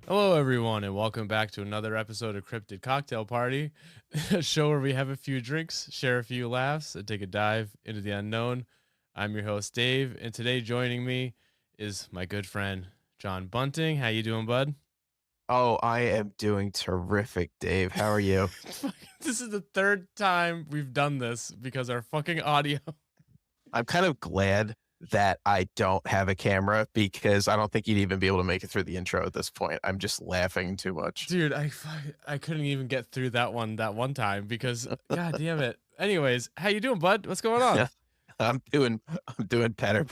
Hello, everyone, and welcome back to another episode of Cryptid Cocktail Party, a show where we have a few drinks, share a few laughs, and take a dive into the unknown. I'm your host, Dave, and today joining me is my good friend, John Bunting. How you doing, bud? Oh, I am doing terrific, Dave. How are you? This is the third time we've done this because our fucking audio. I'm kind of glad that I don't have a camera because I don't think you'd even be able to make it through the intro at this point. I'm just laughing too much. Dude, I couldn't even get through that one time because god damn it. Anyways, how you doing, bud? What's going on? I'm doing better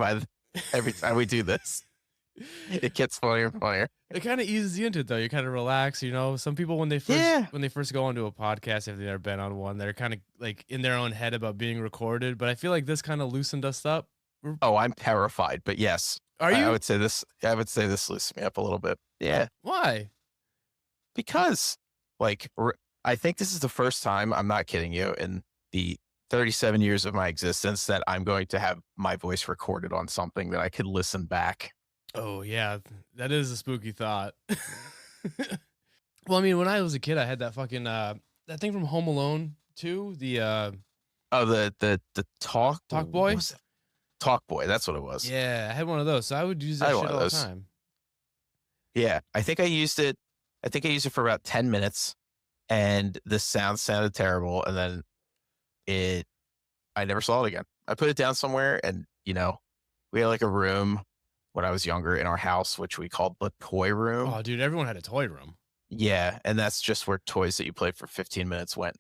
every time we do this. It gets funnier and funnier. It kind of eases you into it though. You kind of relax, you know. Some people when they first go onto a podcast, if they've never been on one, they're kind of like in their own head about being recorded. But I feel like this kind of loosened us up. Oh, I'm terrified, but yes. Are you? I would say this loosened me up a little bit. Yeah. Why? Because I think this is the first time, I'm not kidding you, in the 37 years of my existence that I'm going to have my voice recorded on something that I could listen back. Oh yeah, that is a spooky thought. Well, I mean, when I was a kid, I had that fucking that thing from Home Alone 2, the the talk boy. What was it? Talk boy, that's what it was. Yeah, I had one of those, so I would use that shit all the time. Yeah, I think I used it for about 10 minutes, and the sound sounded terrible, and then I never saw it again. I put it down somewhere, and we had like a room when I was younger in our house, which we called the toy room. Oh, dude, everyone had a toy room. Yeah, and that's just where toys that you played for 15 minutes went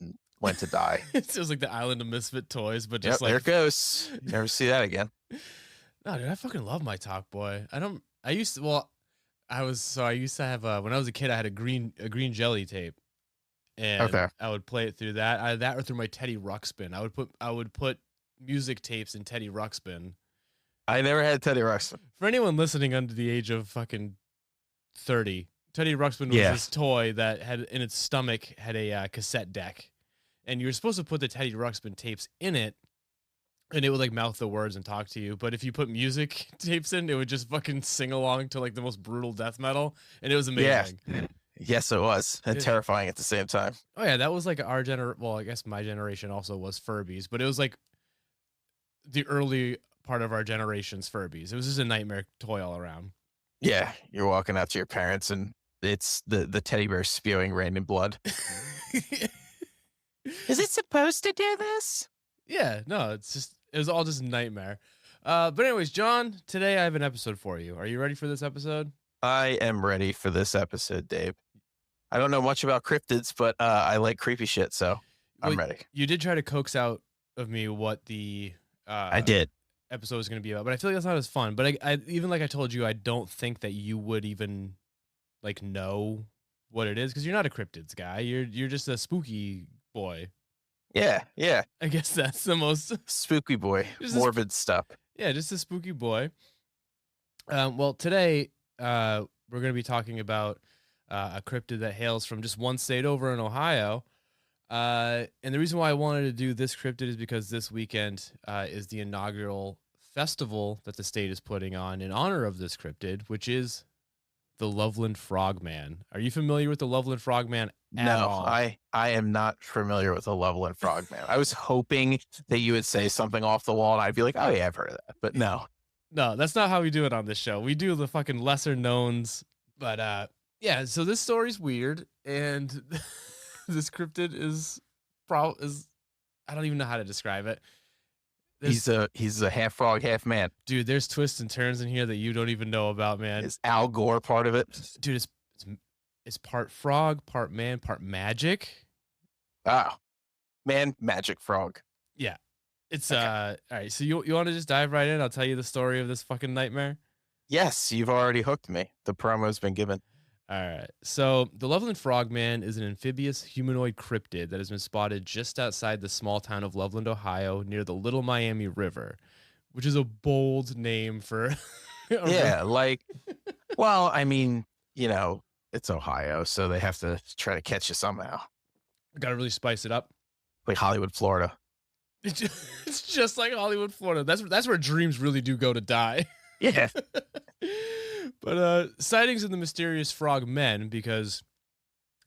to die. It was like the Island of Misfit Toys, but just there it goes. You never see that again. No, dude, I fucking love my Talk Boy. I used to have when I was a kid, I had a green jelly tape, and Okay. I would play it through that, or through my Teddy Ruxpin. I would put music tapes in Teddy Ruxpin. I never had Teddy Ruxpin. For anyone listening under the age of fucking 30, Teddy Ruxpin was this toy that had in its stomach had a cassette deck, and you were supposed to put the Teddy Ruxpin tapes in it, and it would like mouth the words and talk to you. But if you put music tapes in, it would just fucking sing along to like the most brutal death metal, and it was amazing. Yeah. Yes, it was, and terrifying at the same time. Oh yeah, that was like well, I guess my generation also was Furbies, but it was like the early part of our generation's Furbies. It was just a nightmare toy all around. Yeah, you're walking out to your parents, and it's the teddy bear spewing rain and blood. Is it supposed to do this? Yeah, no, it was all just a nightmare. But anyways, John, today I have an episode for you. Are you ready for this episode? I am ready for this episode, Dave. I don't know much about cryptids, but I like creepy shit, so I'm ready. You did try to coax out of me what the I did. Episode is going to be about, but I feel like that's not as fun. But I even like I told you, I don't think that you would even like know what it is because you're not a cryptids guy. You're just a spooky boy. Yeah. I guess that's the most spooky boy, morbid stuff. Yeah, just a spooky boy. Well, today we're going to be talking about a cryptid that hails from just one state over in Ohio. And the reason why I wanted to do this cryptid is because this weekend is the inaugural festival that the state is putting on in honor of this cryptid, which is the Loveland Frogman. Are you familiar with the Loveland Frogman at all? I am not familiar with the Loveland Frogman. I was hoping that you would say something off the wall and I'd be like, oh yeah, I've heard of that. But no, that's not how we do it on this show. We do the fucking lesser knowns. But yeah, so this story's weird, and this cryptid is I don't even know how to describe it. He's a half frog, half man. Dude, there's twists and turns in here that you don't even know about, man. Is Al Gore part of it? Dude, it's part frog, part man, part magic. Ah, man, magic frog. Yeah. It's okay. All right, so you want to just dive right in? I'll tell you the story of this fucking nightmare. Yes, you've already hooked me. The promo's been given. All right. So the Loveland Frogman is an amphibious humanoid cryptid that has been spotted just outside the small town of Loveland, Ohio, near the Little Miami River, which is a bold name for. Yeah, well, I mean, it's Ohio, so they have to try to catch you somehow. Got to really spice it up. Like Hollywood, Florida. It's just like Hollywood, Florida. That's where dreams really do go to die. Yeah. But sightings of the mysterious frog men, because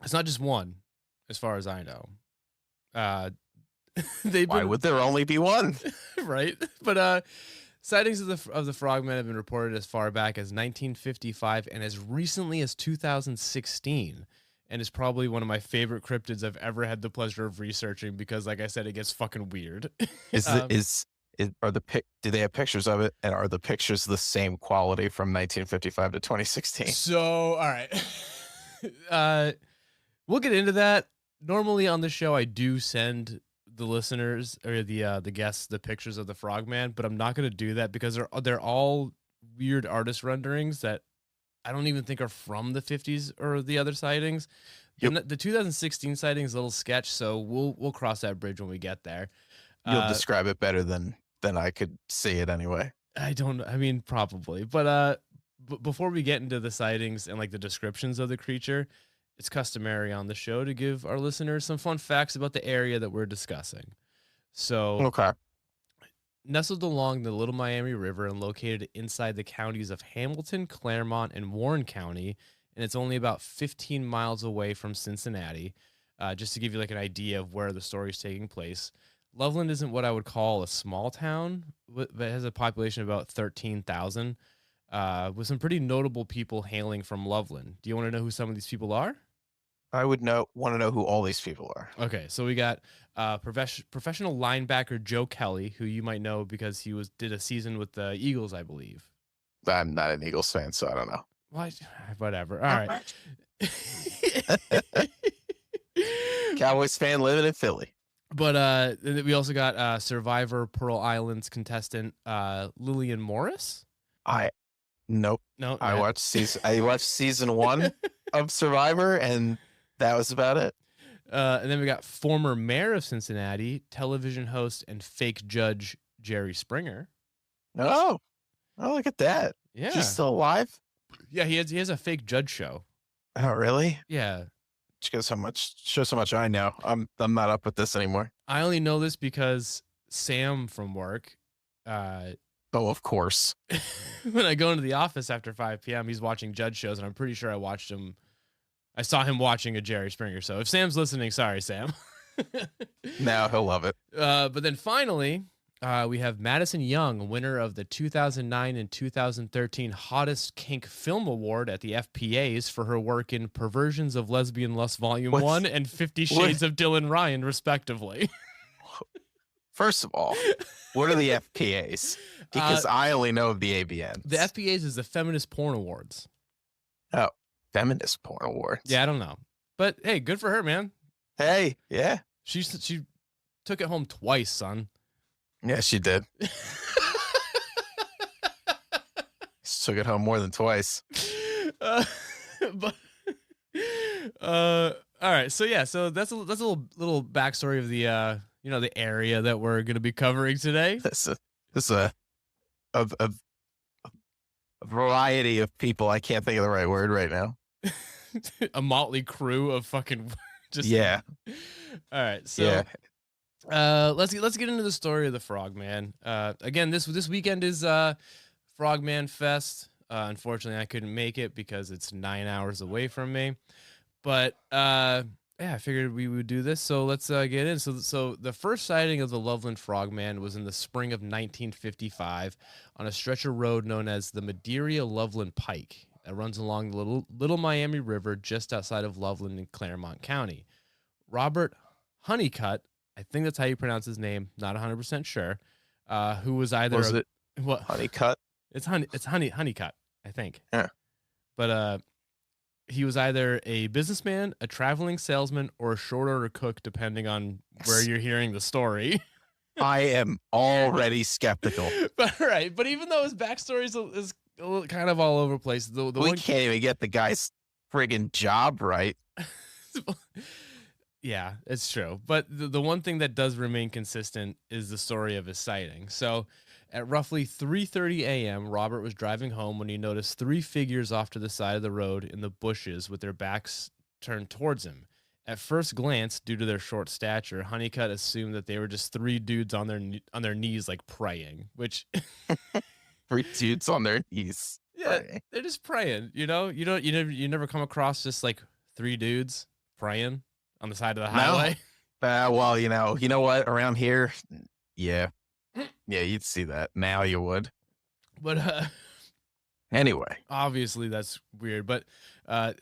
it's not just one, as far as I know. They've Why been would there only be one? right, but sightings of the frogmen have been reported as far back as 1955 and as recently as 2016, and is probably one of my favorite cryptids I've ever had the pleasure of researching because, like I said, it gets fucking weird. Do they have pictures of it, and are the pictures the same quality from 1955 to 2016? So, all right, we'll get into that. Normally on the show, I do send the listeners or the guests the pictures of the frogman, but I'm not going to do that because they're all weird artist renderings that I don't even think are from the 50s or the other sightings. Yep. The 2016 sighting is a little sketch, so we'll cross that bridge when we get there. You'll describe it better than I could see it anyway. I mean, probably, but before we get into the sightings and like the descriptions of the creature, it's customary on the show to give our listeners some fun facts about the area that we're discussing. So, Okay. nestled along the Little Miami River and located inside the counties of Hamilton, Claremont, and Warren County, and it's only about 15 miles away from Cincinnati. Just to give you like an idea of where the story is taking place, Loveland isn't what I would call a small town, but it has a population of about 13,000, with some pretty notable people hailing from Loveland. Do you want to know who some of these people are? I want to know who all these people are. Okay, so we got professional linebacker Joe Kelly, who you might know because he did a season with the Eagles, I believe. I'm not an Eagles fan, so I don't know. Whatever. All right. Cowboys fan living in Philly. But we also got Survivor Pearl Islands contestant Lillian Morris. Nope. No, I watched season 1 of Survivor, and that was about it. And then we got former mayor of Cincinnati, television host and fake judge Jerry Springer. Oh, look at that. Yeah, he's still alive. Yeah, he has a fake judge show. Oh, really? Yeah. Shows how much I know. I'm not up with this anymore. I only know this because Sam from work. Oh, of course. When I go into the office after 5 p.m., he's watching judge shows, and I'm pretty sure I saw him watching a Jerry Springer. So if Sam's listening, sorry, Sam. Now he'll love it. But then finally, we have Madison Young, winner of the 2009 and 2013 Hottest Kink Film Award at the FPAs for her work in Perversions of Lesbian Lust Volume 1 and 50 Shades of Dylan Ryan, respectively. First of all, what are the FPAs? Because I only know of the ABNs. The FPAs is the Feminist Porn Awards. Oh, Feminist Porn Awards. Yeah, I don't know. But hey, good for her, man. Hey, yeah. She took it home twice, son. Yeah, she did. Took it home more than twice. All right. So yeah, so that's a little backstory of the the area that we're going to be covering today. This is a variety of people. I can't think of the right word right now. A motley crew of fucking just yeah. All right. So yeah. Let's get into the story of the Frogman. Again, this weekend is Frogman Fest. Unfortunately, I couldn't make it because it's 9 hours away from me. But yeah, I figured we would do this. So let's get in. So the first sighting of the Loveland Frogman was in the spring of 1955 on a stretch of road known as the Madeira Loveland Pike that runs along the Little Miami River just outside of Loveland in Claremont County. Robert Honeycutt, I think that's how you pronounce his name, not 100% sure, who was either what Honeycutt? It's Honeycutt, I think. Yeah. But he was either a businessman, a traveling salesman, or a short order cook, depending on where you're hearing the story. I am already skeptical. But even though his backstory is kind of all over the place, we can't even get the guy's friggin' job right. Yeah, it's true. But the one thing that does remain consistent is the story of his sighting. So at roughly 3:30 a.m., Robert was driving home when he noticed 3 figures off to the side of the road in the bushes with their backs turned towards him. At first glance, due to their short stature, Honeycutt assumed that they were just 3 dudes on their knees, like praying, which 3 dudes on their knees. Yeah, they're just praying. You know, you never come across just like 3 dudes praying on the side of the No. highway. Well, you know what? Around here, yeah, you'd see that. Now you would. But Anyway, obviously that's weird. But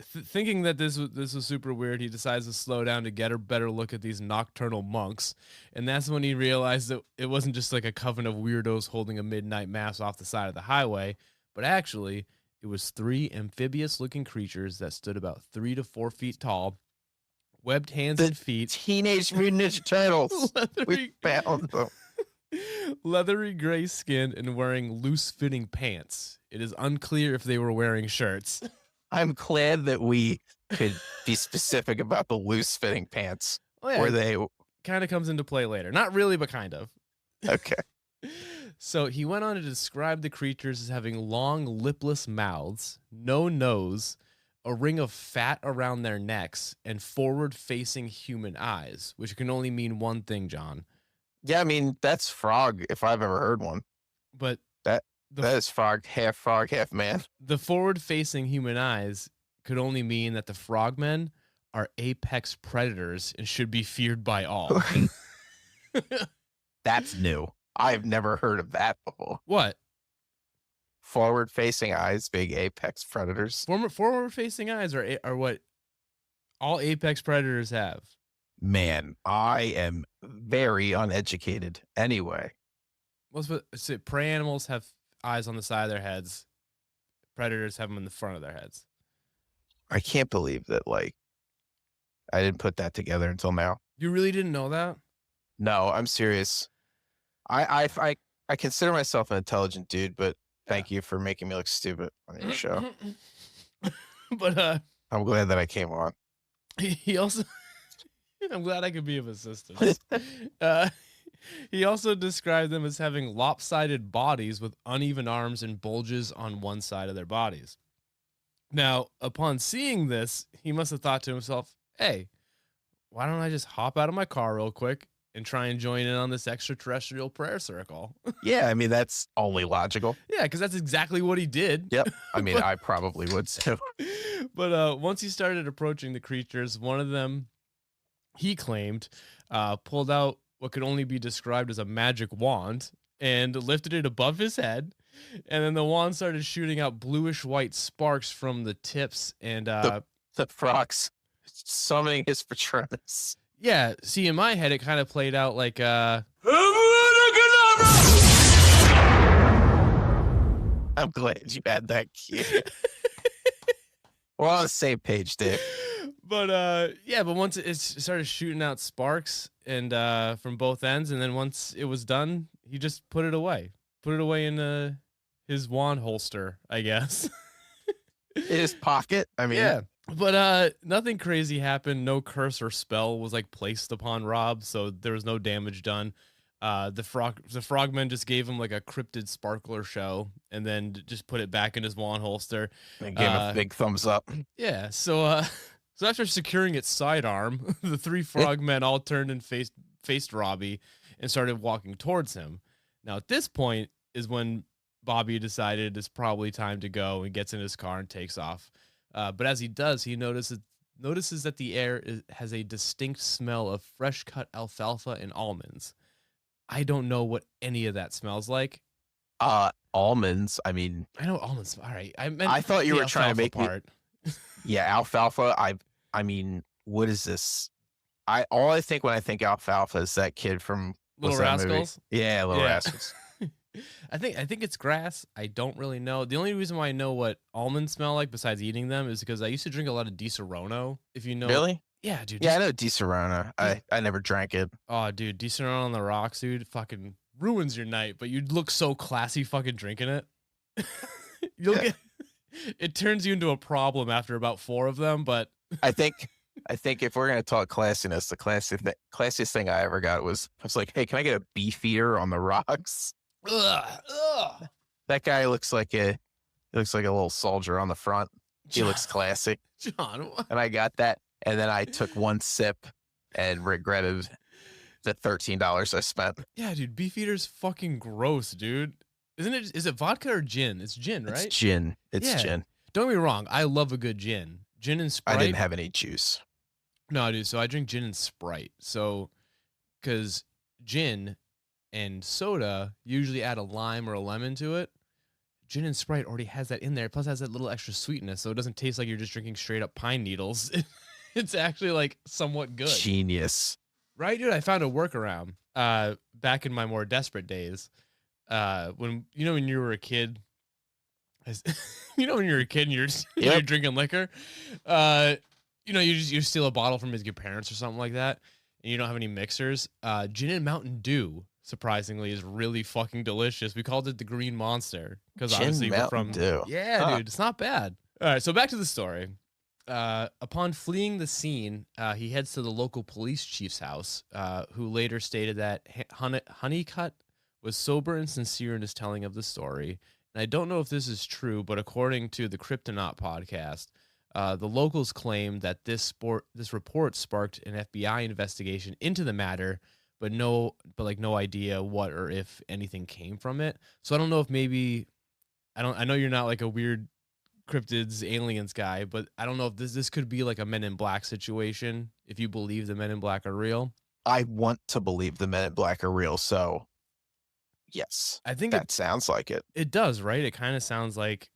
thinking that this was super weird, he decides to slow down to get a better look at these nocturnal monks, and that's when he realized that it wasn't just like a coven of weirdos holding a midnight mass off the side of the highway, but actually it was 3 amphibious-looking creatures that stood about 3 to 4 feet tall, webbed hands and feet, Teenage Mutant Ninja Turtles. We found them. leathery gray skin, and wearing loose-fitting pants. It is unclear if they were wearing shirts. I'm glad that we could be specific about the loose-fitting pants. Oh, yeah. Were they Kind of comes into play later. Not really, but kind of. okay? So he went on to describe the creatures as having long, lipless mouths, no nose, a ring of fat around their necks, and forward-facing human eyes, which can only mean one thing, John. Yeah, I mean that's frog if I've ever heard one. But that is frog, half man. The forward-facing human eyes could only mean that the frogmen are apex predators and should be feared by all. That's new. I've never heard of that before. What? Forward-facing eyes, big apex predators. Forward-facing eyes are what all apex predators have. Man, I am very uneducated. Anyway, prey animals have eyes on the side of their heads. Predators have them in the front of their heads. I can't believe that. Like, I didn't put that together until now. You really didn't know that? No, I'm serious. I consider myself an intelligent dude, but thank you for making me look stupid on your show. But I'm glad that I came on. He also, I'm glad I could be of assistance. He also described them as having lopsided bodies with uneven arms and bulges on one side of their bodies. Now, upon seeing this, he must have thought to himself, hey, why don't I just hop out of my car real quick and try and join in on this extraterrestrial prayer circle? Yeah, I mean, that's only logical. Yeah, because that's exactly what he did. Yep. I mean, I probably would too. But once he started approaching the creatures, one of them, he claimed, pulled out what could only be described as a magic wand and lifted it above his head. And then the wand started shooting out bluish white sparks from the tips and the frogs summoning his Patronus. Yeah, see, in my head, it kind of played out like I'm glad you had that cue. We're on the same page, Dave. But once it started shooting out sparks and from both ends, and then once it was done, he just put it away in his wand holster, I guess. In his pocket. I mean, yeah. But nothing crazy happened. No curse or spell was like placed upon Rob, so there was no damage done. The frogmen just gave him like a cryptid sparkler show, and then just put it back in his wand holster. And gave him a big thumbs up. Yeah. So after securing its sidearm, the 3 frogmen all turned and faced Robbie and started walking towards him. Now at this point is when Bobby decided it's probably time to go and gets in his car and takes off. But as he does, he notices that the air has a distinct smell of fresh cut alfalfa and almonds. I don't know what any of that smells like. Almonds. I mean, I know almonds. All right. I thought you were trying to make part. Yeah, alfalfa. I mean, what is this? All I think when I think alfalfa is that kid from Little Rascals. Yeah, Little Rascals. I think it's grass. I don't really know. The only reason why I know what almonds smell like besides eating them is because I used to drink a lot of Di Serono. If you know. Really? Yeah, dude. Yeah, I know Di Serono. I never drank it. Oh, dude, Di Serono on the rocks, dude, fucking ruins your night. But you'd look so classy fucking drinking it. It turns you into a problem after about 4 of them. But I think if we're gonna talk classiness, the classiest thing I ever got was I was like, hey, can I get a beefeater on the rocks? Ugh. That guy looks like a little soldier on the front. He looks classy. John, what? And I got that, and then I took one sip and regretted the $13 I spent. Yeah, dude, Beefeater's fucking gross, dude. Isn't it? Is it vodka or gin? It's gin, It's right? gin. It's Yeah. gin. Don't get me wrong. I love a good gin. Gin and I didn't Sprite. have any juice. No, dude. So I drink gin and Sprite. So, because gin and soda usually add a lime or a lemon to it. Gin and Sprite already has that in there. Plus, has that little extra sweetness, so it doesn't taste like you're just drinking straight up pine needles. It's actually like somewhat good, Genius. right, dude? I found a workaround. Back in my more desperate days, when when you were a kid, when you're a kid and you're you're Yep. drinking liquor, you steal a bottle from your parents or something like that, and you don't have any mixers. Gin and Mountain Dew, surprisingly, is really fucking delicious. We called it the Green Monster because Gin obviously we're Mountain from Dew. yeah, Huh. dude, it's not bad. All right, so back to the story. Upon fleeing the scene, he heads to the local police chief's house, who later stated that Honeycutt was sober and sincere in his telling of the story. And I don't know if this is true, but according to the Kryptonaut podcast, the locals claim that this report sparked an FBI investigation into the matter, but no idea what or if anything came from it. So I don't know if maybe I know you're not like a weird cryptids aliens guy, but I don't know if this could be like a Men in Black situation if you believe the Men in Black are real. I want to believe the Men in Black are real, so yes, I think that sounds like it. it does, right? It kind of sounds like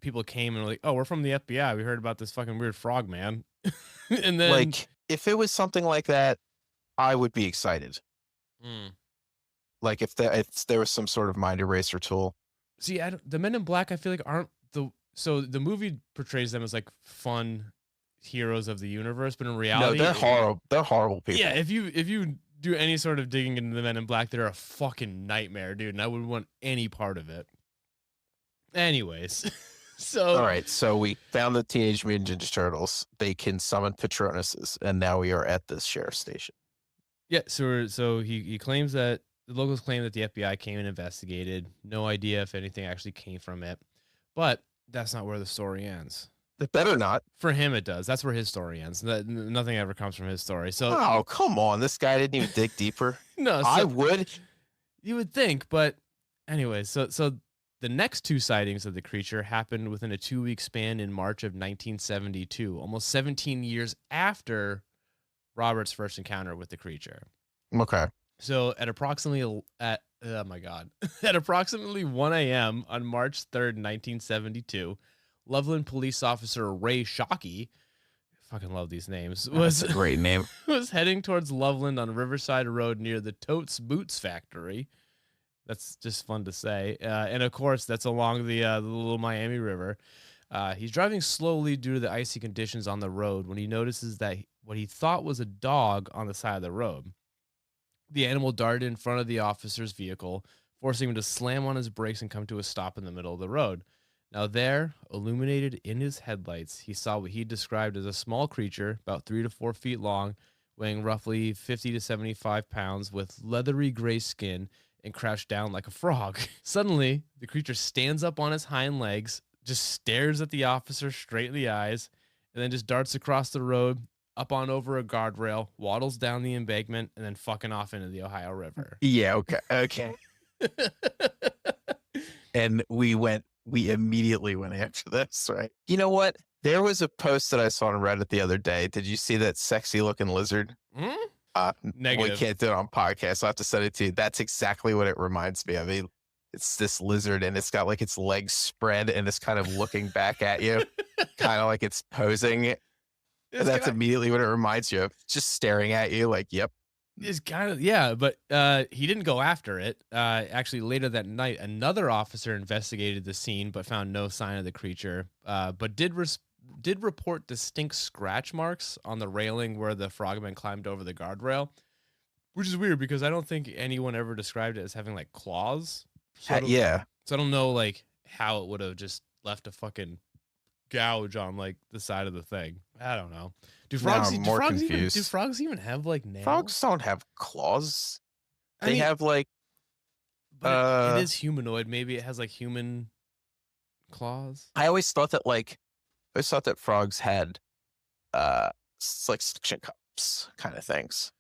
people came and were like, "Oh, we're from the FBI. We heard about this fucking weird frog man," and then Like, if it was something like that, I would be excited. Mm. Like if there was some sort of mind eraser tool. See, the Men in Black, I feel like aren't the movie portrays them as like fun heroes of the universe, but in reality, No, they're horrible. They're horrible people. Yeah, if you do any sort of digging into the Men in Black, they're a fucking nightmare, dude, and I wouldn't want any part of it. Anyways, so all right, so we found the Teenage Mutant Ninja Turtles. They can summon Patronuses, and now we are at this sheriff's station. yeah, so he claims that the locals claim that the FBI came and investigated. No idea if anything actually came from it, but that's not where the story ends. It better not. For him, it does. That's where his story ends. Nothing ever comes from his story. So, oh, come on. This guy didn't even dig deeper. no, I would. You would think, but anyway, so the next two sightings of the creature happened within a 2-week span in March of 1972, almost 17 years after Robert's first encounter with the creature. Okay. So at approximately oh my god, at approximately 1 a.m. on March 3rd, 1972, Loveland police officer Ray Shockey, fucking love these names, That's a great name. was heading towards Loveland on Riverside Road near the Totes Boots factory. That's just fun to say. And of course, that's along the Little Miami River. He's driving slowly due to the icy conditions on the road when he notices that what he thought was a dog on the side of the road. The animal darted in front of the officer's vehicle, forcing him to slam on his brakes and come to a stop in the middle of the road. Now there, illuminated in his headlights, he saw what he described as a small creature, about 3 to 4 feet long, weighing roughly 50 to 75 pounds, with leathery gray skin, and crouched down like a frog. Suddenly, the creature stands up on his hind legs, just stares at the officer straight in the eyes, and then just darts across the road, up on over a guardrail, waddles down the embankment, and then fucking off into the Ohio River. Yeah, okay. And we immediately went after this, right? You know what? There was a post that I saw on Reddit the other day. Did you see that sexy looking lizard? Negative. We can't do it on podcast. I'll have to send it to you. That's exactly what it reminds me of. It's this lizard and it's got like its legs spread and it's kind of looking back at you, kind of like it's posing. That's immediately what it reminds you of. Just staring at you like, yep. It's kind of, yeah, but he didn't go after it. Actually, later that night, another officer investigated the scene but found no sign of the creature, but did report distinct scratch marks on the railing where the frogman climbed over the guardrail, which is weird because I don't think anyone ever described it as having like claws. Yeah. So I don't know like how it would have just left a fucking gouge on like the side of the thing. I don't know. Do frogs even have like nails? Frogs don't have claws. I mean, have like but it is humanoid. Maybe it has like human claws. I always thought that frogs had like suction cups kind of things.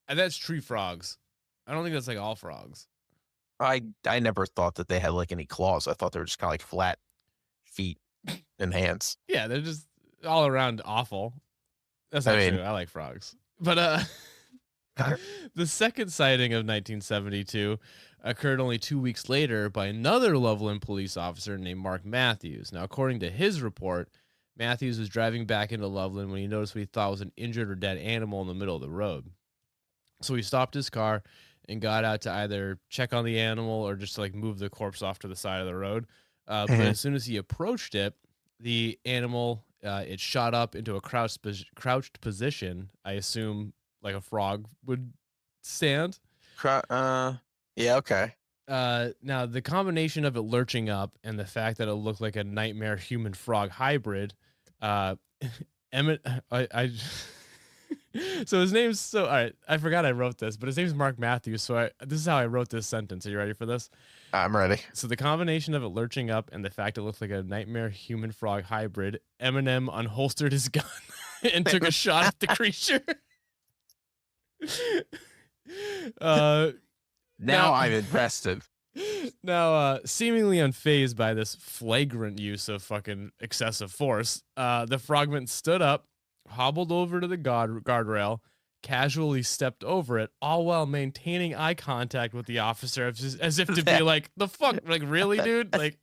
And that's tree frogs. I don't think that's like all frogs. I never thought that they had like any claws. I thought they were just kind of like flat feet and hands. Yeah, they're just all around awful. That's I not mean, true. I like frogs. But the second sighting of 1972 occurred only 2 weeks later by another Loveland police officer named Mark Matthews. Now, according to his report, Matthews was driving back into Loveland when he noticed what he thought was an injured or dead animal in the middle of the road. So he stopped his car and got out to either check on the animal or just to, like, move the corpse off to the side of the road. But as soon as he approached it, the animal, it shot up into a crouched position. I assume like a frog would stand. yeah, okay. Now the combination of it lurching up and the fact that it looked like a nightmare human frog hybrid, Emmett, so his name's all right. I forgot I wrote this, but his name's Mark Matthews. So this is how I wrote this sentence. Are you ready for this? I'm ready. So the combination of it lurching up and the fact it looked like a nightmare human frog hybrid, Eminem unholstered his gun and took a shot at the creature. Now I'm invested. Now, seemingly unfazed by this flagrant use of fucking excessive force, the frogman stood up, hobbled over to the guardrail, casually stepped over it, all while maintaining eye contact with the officer, as if to be like, "The fuck, like really, dude? Like,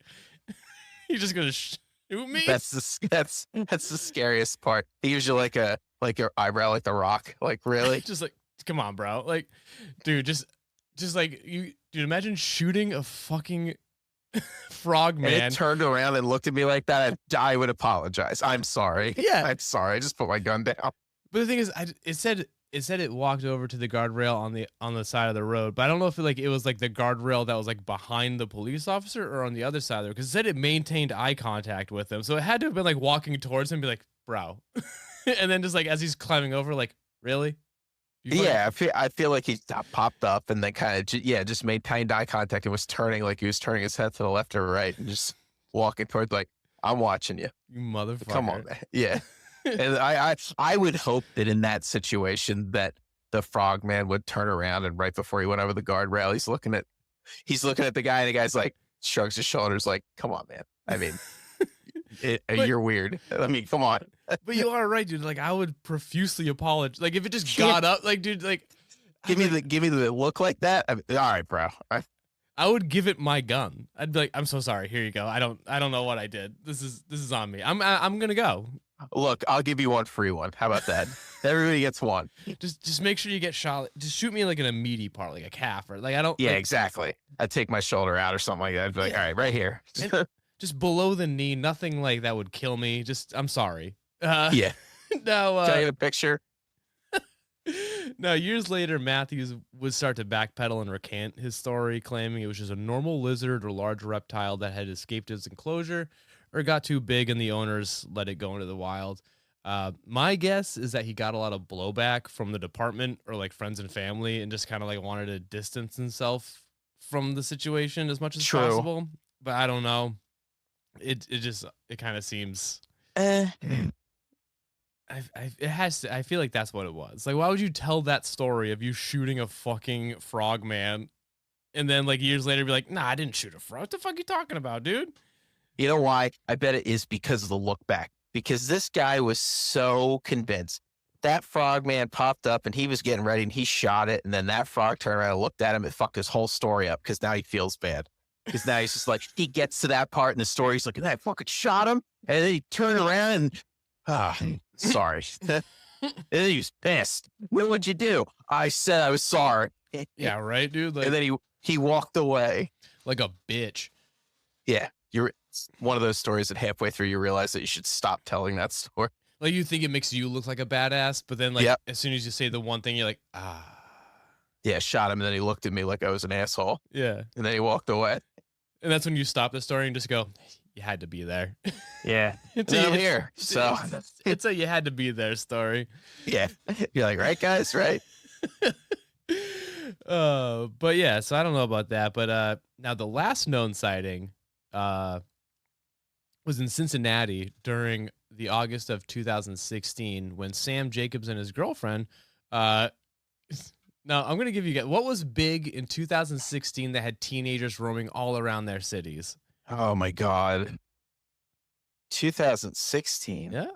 you're just gonna shoot me?" That's the scariest part. He gives you like your eyebrow, like the Rock. Like, really? Just like, come on, bro. Like, dude, just like you, dude. Imagine shooting a fucking frog man. And it turned around and looked at me like that. I would apologize. I'm sorry. Yeah, I'm sorry. I just put my gun down. But the thing is, it said it walked over to the guardrail on the side of the road, but I don't know if it was like the guardrail that was like behind the police officer or on the other side of there, because it said it maintained eye contact with him, so it had to have been like walking towards him, and be like, "Bro," and then just like as he's climbing over, like, "Really?" Yeah, I feel like he popped up and then kind of just maintained eye contact and was turning like he was turning his head to the left or right and just walking towards like, "I'm watching you, you motherfucker." Come on, man. Yeah. And I would hope that in that situation that the frogman would turn around and right before he went over the guardrail, he's looking at the guy and the guy's like shrugs his shoulders like, "Come on, man. I mean, you're weird. I mean, come on." But you are right, dude. Like, I would profusely apologize. Like, if it just got up, like, dude, like, give me the look like that. I mean, all right, bro. I would give it my gun. I'd be like, "I'm so sorry. Here you go. I don't know what I did. This is on me. I'm gonna go. Look, I'll give you one free one. How about that? Everybody gets one. Just make sure you get shot. Just shoot me like in a meaty part, like a calf, or like I don't. Yeah, like, exactly. I'd take my shoulder out or something like that. I'd be like, all right, right here. Just below the knee. Nothing like that would kill me. Just I'm sorry. Yeah. Now, can I get a picture? Now, years later, Matthews would start to backpedal and recant his story, claiming it was just a normal lizard or large reptile that had escaped his enclosure or got too big and the owners let it go into the wild. My guess is that he got a lot of blowback from the department or like friends and family and just kind of like wanted to distance himself from the situation as much as possible. But I don't know. It kind of seems. I feel like that's what it was. Like, why would you tell that story of you shooting a fucking frog man and then like years later be like, "Nah, I didn't shoot a frog. What the fuck are you talking about, dude?" You know why? I bet it is because of the look back. Because this guy was so convinced. That frogman popped up and he was getting ready and he shot it. And then that frog turned around and looked at him and fucked his whole story up because now he feels bad. Because now he's just like, he gets to that part in the story. He's like, "I fucking shot him." And then he turned around and, sorry. And then he was pissed. "What would you do?" "I said I was sorry." Yeah, right, dude. Like, and then he walked away. Like a bitch. Yeah. It's one of those stories that halfway through you realize that you should stop telling that story. Like, you think it makes you look like a badass, but then like as soon as you say the one thing, you're like, yeah, shot him, and then he looked at me like I was an asshole. Yeah. And then he walked away. And that's when you stop the story and just go, "You had to be there." Yeah. I'm here. So it's a "you had to be there" story. Yeah. You're like, right, guys, right? But yeah, so I don't know about that. But now the last known sighting was in Cincinnati during the August of 2016 when Sam Jacobs and his girlfriend, now Now, I'm going to give you what was big in 2016 that had teenagers roaming all around their cities? Oh my God. 2016. Yeah.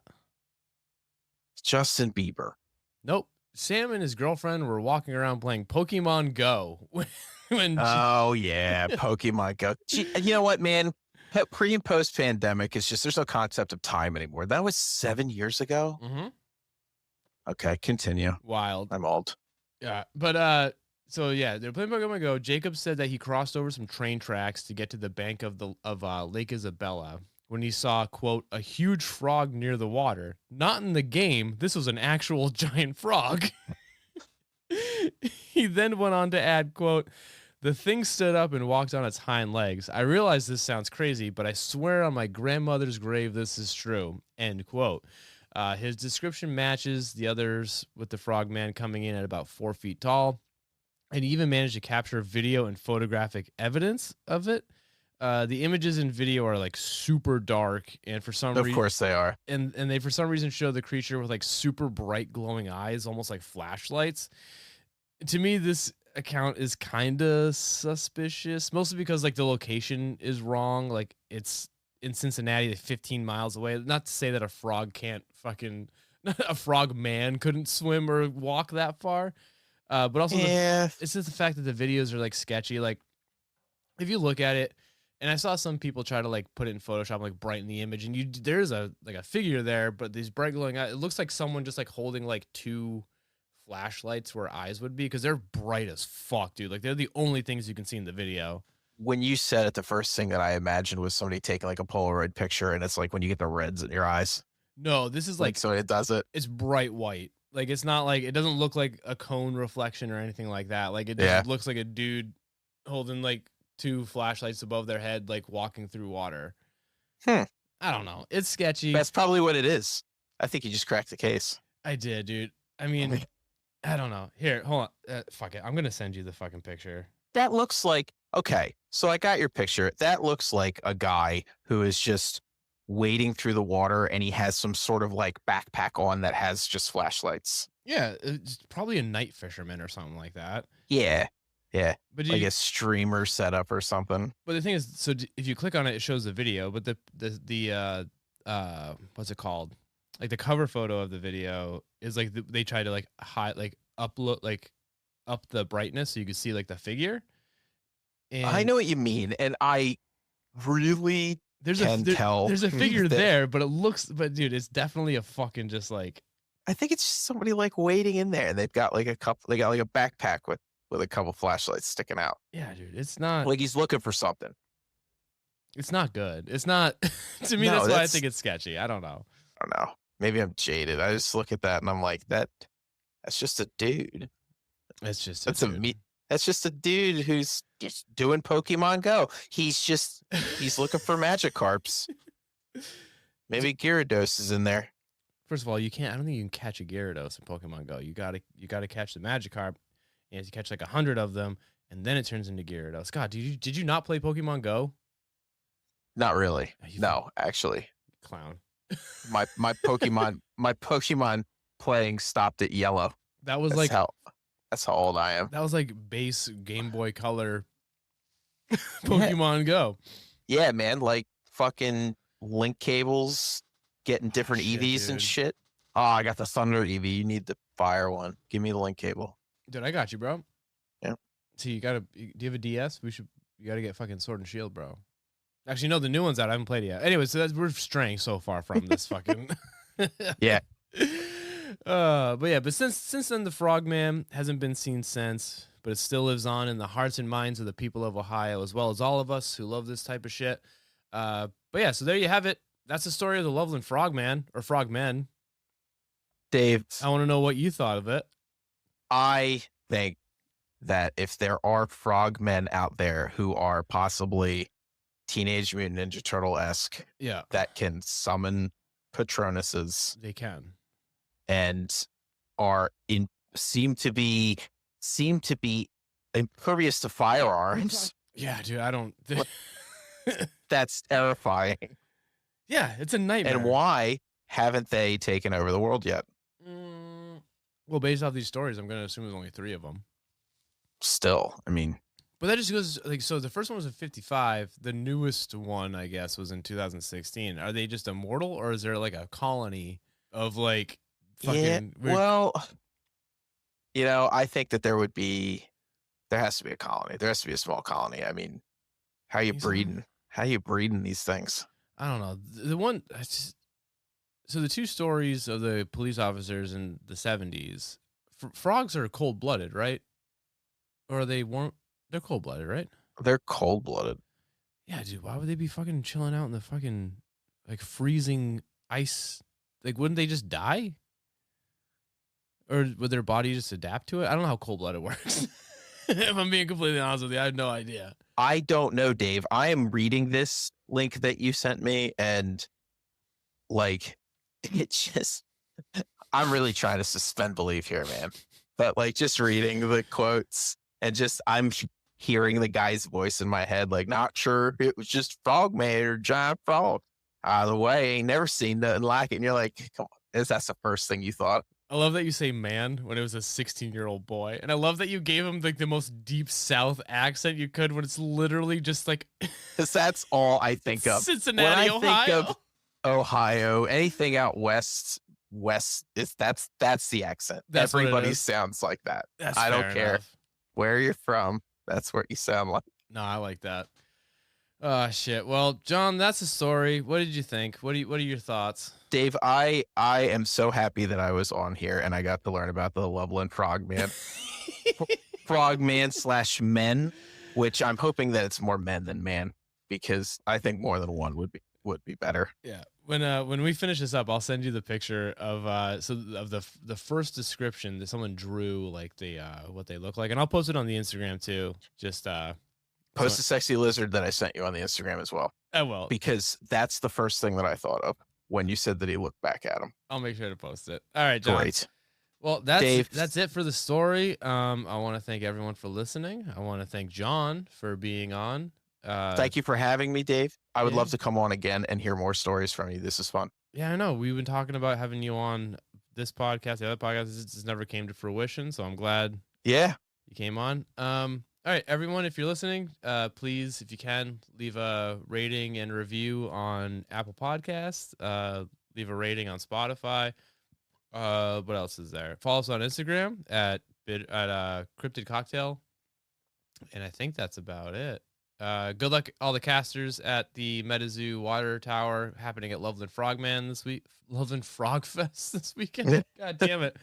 Justin Bieber. Nope. Sam and his girlfriend were walking around playing Pokemon Go. Oh, yeah. Pokemon Go. Gee, you know what, man? Pre and post pandemic is just, there's no concept of time anymore. That was 7 years ago. Mm-hmm. Okay, continue. Wild. I'm old. Yeah. But, so yeah, they're playing Pokemon Go. Jacob said that he crossed over some train tracks to get to the bank of Lake Isabella when he saw, quote, a huge frog near the water. Not in the game. This was an actual giant frog. He then went on to add, quote, the thing stood up and walked on its hind legs. I realize this sounds crazy, but I swear on my grandmother's grave this is true, end quote. His description matches the others, with the frogman coming in at about 4 feet tall. And he even managed to capture video and photographic evidence of it. The images and video are like super dark, and for some reason, of course they are. And they for some reason show the creature with like super bright glowing eyes, almost like flashlights. To me, this account is kind of suspicious, mostly because like the location is wrong. Like it's in Cincinnati, 15 miles away. Not to say that a frog can't a frog man couldn't swim or walk that far. But also it's just the fact that the videos are like sketchy. Like if you look at it, and I saw some people try to like put it in Photoshop, like brighten the image, and there's a figure there, but these bright glowing eyes, it looks like someone just like holding like two flashlights where eyes would be, because they're bright as fuck, dude. Like they're the only things you can see in the video. When you said it, the first thing that I imagined was somebody taking like a Polaroid picture, and it's like when you get the reds in your eyes. No, this is like so it does it. It's bright white. Like it's not like, it doesn't look like a cone reflection or anything like that. Like it just looks like a dude holding like two flashlights above their head, like walking through water. I don't know. It's sketchy. That's probably what it is. I think you just cracked the case. I did, dude. I mean, I don't know. Here, hold on. Fuck it. I'm going to send you the fucking picture. That looks like, okay, so I got your picture. That looks like a guy who is just wading through the water, and he has some sort of like backpack on that has just flashlights. Yeah, it's probably a night fisherman or something like that. Yeah. Yeah. But like a streamer setup or something. But the thing is, so if you click on it, it shows the video, but the what's it called? Like the cover photo of the video is like they try to like hide, like upload, like up the brightness so you can see like the figure. And I know what you mean, and I really can tell. There's a figure there, but dude, it's definitely a fucking just like. I think it's just somebody like wading in there, and they've got like a backpack with a couple flashlights sticking out. Yeah, dude, it's not like he's looking for something. It's not good. It's not to me. That's why I think it's sketchy. I don't know. Maybe I'm jaded. I just look at that and I'm like, that's just a dude. It's just that's just a dude who's just doing Pokemon Go. He's looking for Magikarps. Maybe Gyarados is in there. First of all, I don't think you can catch a Gyarados in Pokemon Go. You gotta catch the Magikarp, and you catch like 100 of them, and then it turns into Gyarados. God, did you not play Pokemon Go? Not really. No, actually. Clown. my Pokemon playing stopped at yellow. That was that's how old I am. That was like base Game Boy Color Pokemon Go. Yeah, man, like fucking link cables, getting different EVs and shit. Oh, I got the Thunder EV. You need the fire one. Give me the link cable. Dude, I got you, bro. Yeah. So do you have a DS? You gotta get fucking Sword and Shield, bro. Actually, no, the new one's out. I haven't played it yet. Anyway, so we're straying so far from this fucking. Yeah. But since then, the Frogman hasn't been seen since, but it still lives on in the hearts and minds of the people of Ohio, as well as all of us who love this type of shit. But yeah, so there you have it. That's the story of the Loveland Frogman, or Frogmen. Dave, I want to know what you thought of it. I think that if there are frogmen out there who are possibly Teenage Mutant Ninja Turtle-esque, that can summon Patronuses, they can, and seem to be impervious to firearms. Yeah, dude, I don't. That's terrifying. Yeah, it's a nightmare. And why haven't they taken over the world yet? Well, based off these stories, I'm going to assume there's only 3 of them. still, I mean, But that just goes like, so the first one was in 55. The newest one, I guess, was in 2016. Are they just immortal, or is there like a colony of like yeah. fucking weird? Well, I think that there has to be a colony. There has to be a small colony. I mean, how you Think so? breeding? How you breeding these things? I don't know. The one, so the two stories of the police officers in the 70s, frogs are cold blooded, right? Or they weren't? They're cold blooded, right? They're cold blooded. Yeah, dude. Why would they be fucking chilling out in the fucking like freezing ice? Like, wouldn't they just die? Or would their body just adapt to it? I don't know how cold blooded works. If I'm being completely honest with you, I have no idea. I don't know, Dave. I am reading this link that you sent me, and like, I'm really trying to suspend belief here, man. But like, just reading the quotes and I'm hearing the guy's voice in my head, like, not sure it was just Frogman or giant frog. Either way, ain't never seen nothing like it. And you're like, come on, that's the first thing you thought. I love that you say man when it was a 16-year-old boy. And I love that you gave him like the most deep South accent you could when it's literally just like because that's all I think of. Cincinnati, when I think of Ohio, anything out west is that's the accent. That's everybody sounds like that. I don't care where you're from. That's what you sound like. No, I like that. Oh shit. Well, John, that's the story. What did you think? What are your thoughts? Dave, I am so happy that I was on here and I got to learn about the Loveland Frogman. Frogman/men, which I'm hoping that it's more men than man, because I think more than one would be better. Yeah. When we finish this up, I'll send you the picture of the first description that someone drew, like the what they look like, and I'll post it on the Instagram too. Just post the sexy lizard that I sent you on the Instagram as well. I will, because that's the first thing that I thought of when you said that he looked back at him. I'll make sure to post it. All right, John. Great. Well, that's it for the story. I want to thank everyone for listening. I want to thank John for being on. Thank you for having me, Dave. I would love to come on again and hear more stories from you. This is fun. Yeah, I know. We've been talking about having you on this podcast, the other podcast. This never came to fruition, so I'm glad. Yeah, you came on. All right, everyone, if you're listening, please, if you can, leave a rating and review on Apple Podcasts. Leave a rating on Spotify. What else is there? Follow us on Instagram at Cryptid Cocktail, and I think that's about it. Good luck all the casters at the MetaZoo Water Tower happening at Loveland Frogman this week. Loveland Frog Fest this weekend. God damn it,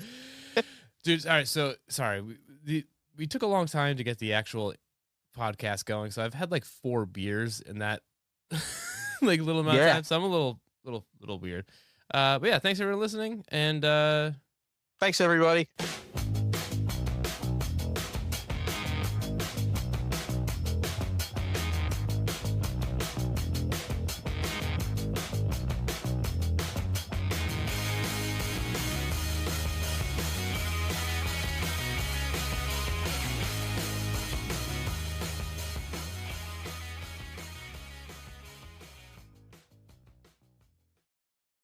dude! All right, so sorry. We took a long time to get the actual podcast going, so I've had like 4 beers in that like little amount of time. So I'm a little weird. But yeah, thanks for listening, and thanks everybody.